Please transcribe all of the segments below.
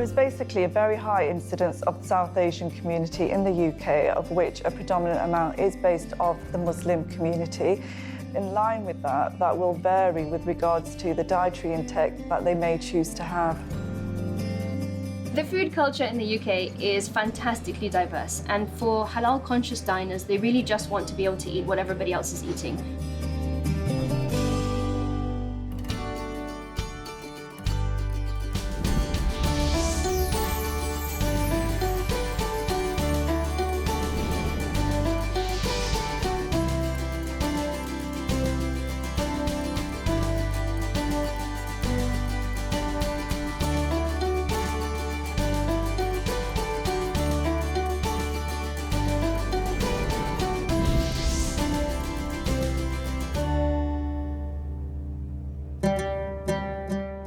There is basically a very high incidence of the South Asian community in the UK, of which a predominant amount is based off the Muslim community. In line with that, that will vary with regards to the dietary intake that they may choose to have. The food culture in the UK is fantastically diverse, and for halal-conscious diners, they really just want to be able to eat what everybody else is eating.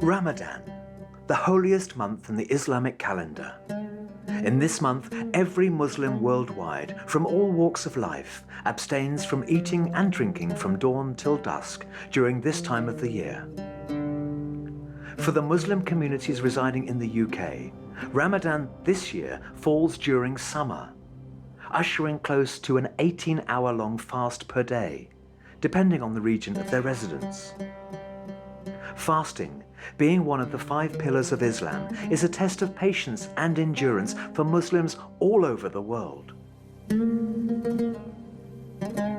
Ramadan, the holiest month in the Islamic calendar. In this month, every Muslim worldwide, from all walks of life, abstains from eating and drinking from dawn till dusk during this time of the year. For the Muslim communities residing in the UK, Ramadan this year falls during summer, ushering close to an 18-hour-long fast per day, depending on the region of their residence. Fasting, being one of the 5 pillars of Islam, is a test of patience and endurance for Muslims all over the world.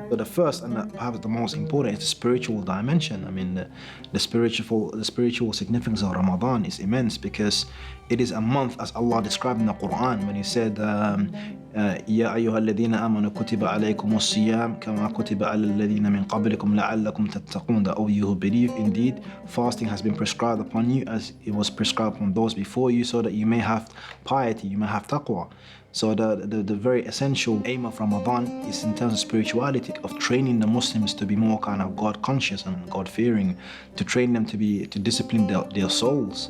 But the first and perhaps the most important is the spiritual dimension. I mean, the spiritual significance of Ramadan is immense because it is a month, as Allah described in the Quran when He said, يا أيها الذين آمنوا كتب عليكم الصيام كما كتب على الذين من قبلكم لعلكم تتقون. That all you who believe, indeed, fasting has been prescribed upon you as it was prescribed upon those before you, so that you may have piety, you may have taqwa. So the very essential aim of Ramadan is in terms of spirituality, of training the Muslims to be more kind of God conscious and God fearing, to train them to discipline their souls.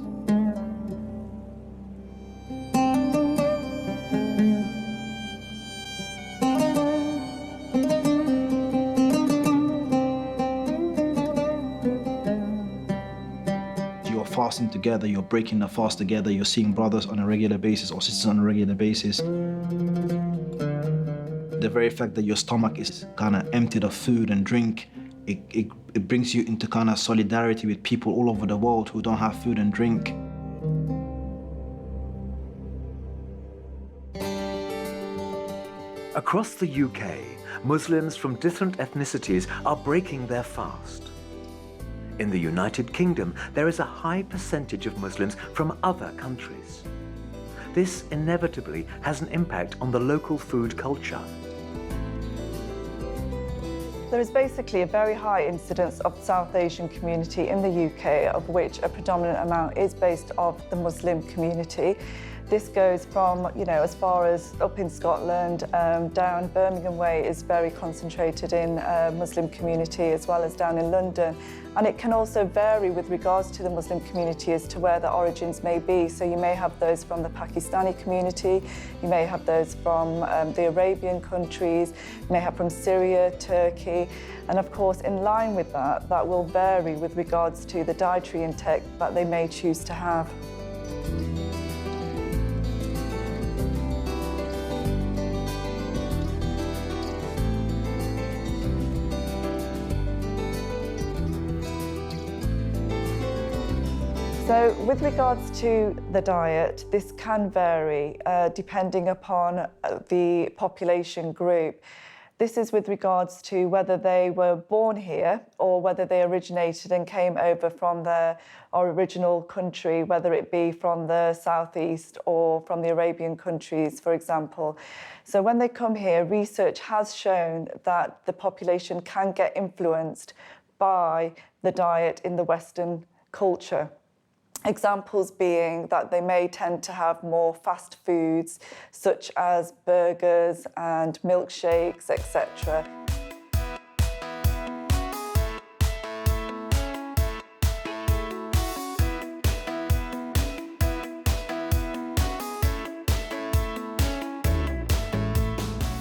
Fasting together, you're breaking the fast together, you're seeing brothers on a regular basis or sisters on a regular basis. The very fact that your stomach is kind of emptied of food and drink, it brings you into kind of solidarity with people all over the world who don't have food and drink. Across the UK, Muslims from different ethnicities are breaking their fast. In the United Kingdom, there is a high percentage of Muslims from other countries. This inevitably has an impact on the local food culture. There is basically a very high incidence of the South Asian community in the UK, of which a predominant amount is based off the Muslim community. This goes from, as far as up in Scotland, down Birmingham Way is very concentrated in Muslim community, as well as down in London. And it can also vary with regards to the Muslim community as to where the origins may be. So you may have those from the Pakistani community, you may have those from the Arabian countries, you may have from Syria, Turkey. And of course, in line with that, that will vary with regards to the dietary intake that they may choose to have. So with regards to the diet, this can vary depending upon the population group. This is with regards to whether they were born here or whether they originated and came over from their original country, whether it be from the southeast or from the Arabian countries, for example. So when they come here, research has shown that the population can get influenced by the diet in the Western culture. Examples being that they may tend to have more fast foods, such as burgers and milkshakes, etc.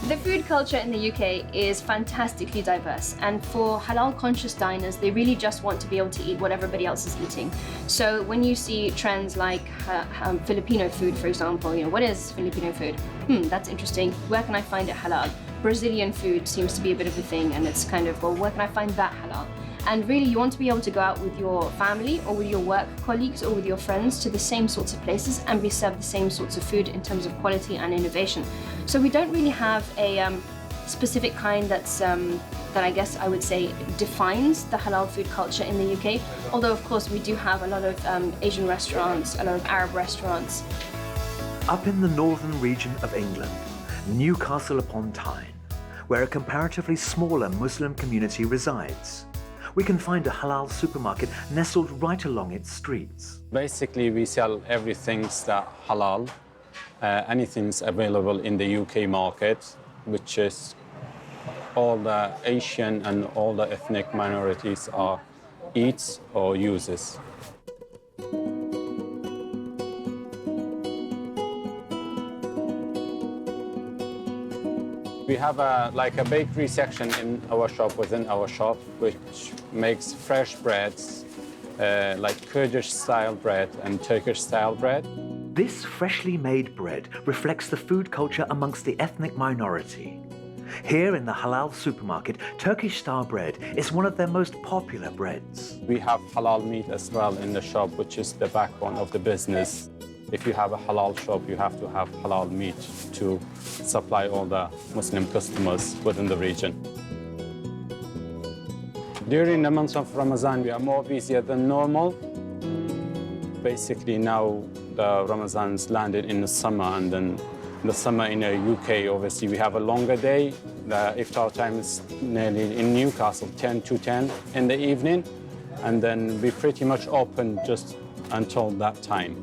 The The food culture in the UK is fantastically diverse, and for halal conscious diners, they really just want to be able to eat what everybody else is eating. So when you see trends like Filipino food, for example, what is Filipino food? That's interesting. Where can I find it halal? Brazilian food seems to be a bit of a thing, and it's kind of, well, where can I find that halal? And really, you want to be able to go out with your family or with your work colleagues or with your friends to the same sorts of places and be served the same sorts of food in terms of quality and innovation. So we don't really have a specific kind that's, that I guess I would say defines the halal food culture in the UK. Although, of course, we do have a lot of Asian restaurants, a lot of Arab restaurants. Up in the northern region of England, Newcastle upon Tyne, where a comparatively smaller Muslim community resides, we can find a halal supermarket nestled right along its streets. Basically, we sell everything that halal, anything's available in the UK market, which is all the Asian and all the ethnic minorities are eats or uses. We have a bakery section in our shop, within our shop, which makes fresh breads, like Kurdish-style bread and Turkish-style bread. This freshly made bread reflects the food culture amongst the ethnic minority. Here in the halal supermarket, Turkish-style bread is one of their most popular breads. We have halal meat as well in the shop, which is the backbone of the business. If you have a halal shop, you have to have halal meat to supply all the Muslim customers within the region. During the month of Ramadan, we are more busier than normal. Basically, now the Ramadan's landed in the summer, and then the summer in the UK, obviously, we have a longer day. The iftar time is nearly in Newcastle, 10 to 10 in the evening, and then we pretty much open just until that time.